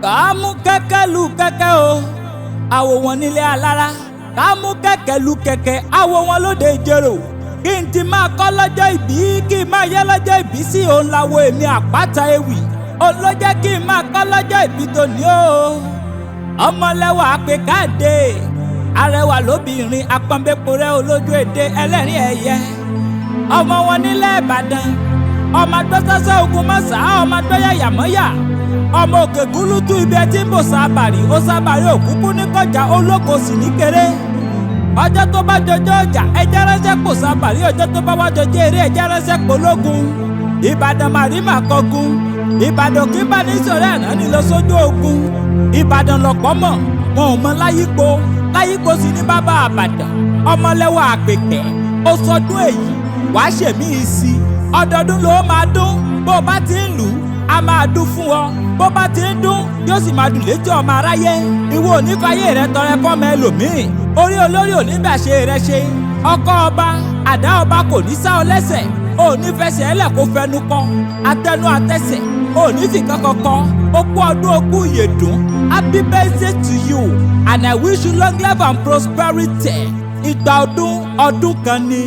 Kàmú kẹ̀kẹ́ lu kẹ̀kẹ́ o, àwò wọn nílé alára. Kàmú kẹ̀kẹ́ lu kẹ̀kẹ́, àwò wọn lóde ìjẹrò. Kí n ti máa kọ́ lọ́jọ́ ìbí, kí n máa yẹ lọ́jọ́ ìbí sí òun láwo èmi Apataewi. Òun ló jẹ́ kí n máa kọ́ lọ́jọ́ ìbí tòní o. Ọmọlẹ́wà àpèkáde, arẹwà lóbìnrin apọ́nbẹ́pọ̀rẹ́ olójú èdè ẹlẹ́rìn ẹ̀yẹ. Ọmọ wọn nílẹ̀ Ìbàdàn, ọmọ agbẹ́sọ́sọ́ ogun mọ́sá, ọmọ agbẹ́yà yàmọ́yà. Ọmọ òkè gúlútú ibi ẹtí ń bò sábàrí, ó sábàrí òkúkú ní kọjá olóko sì ní kéré. Ọjọ́ tó bá jọjọ́ ọjà ẹjẹ́ ránṣẹ́ kò sábàrí, ọjọ́ tó bá wá jọjọ́ eré ẹjẹ́ ránṣẹ́ kò lógun. Ìbàdàn màrímà kọgun, Ìbàdàn kí bá ní sọ̀rọ̀ ẹ̀rọ ní lọ sójú ogun. Ìbàdàn lọ̀pọ̀ mọ̀, wọn ò mọ láyípo, láyípo sì ní bàbá Àbàdàn. Ọmọlẹ́wà àpèkẹ́, ó sọdún èyí, wàá ṣèmí ìsì. Ọdọọdún ló máa dún, bó bá ti ń lù ú, a máa dún fún ọ. Bó bá ti ń dún, yóò sì máa dùn létí ọmọ aráyé. Ìwọ onífàyè rẹ tọrẹ fọmọ ẹlòmíì, orí olórí oníbàṣe rẹ ṣe. Ọkọ ọba, àdá ọba kò ní sá ọ lẹ́sẹ̀. Òní fẹsẹ̀ ẹlẹ̀ kó fẹnu kọ, atẹnu àtẹsẹ̀, òní fi kankan kọ. Okú ọdún okú ìyèdún. Happy birthday to you and I wish you long life and prosperity. Ìgbà ọdún kan ni.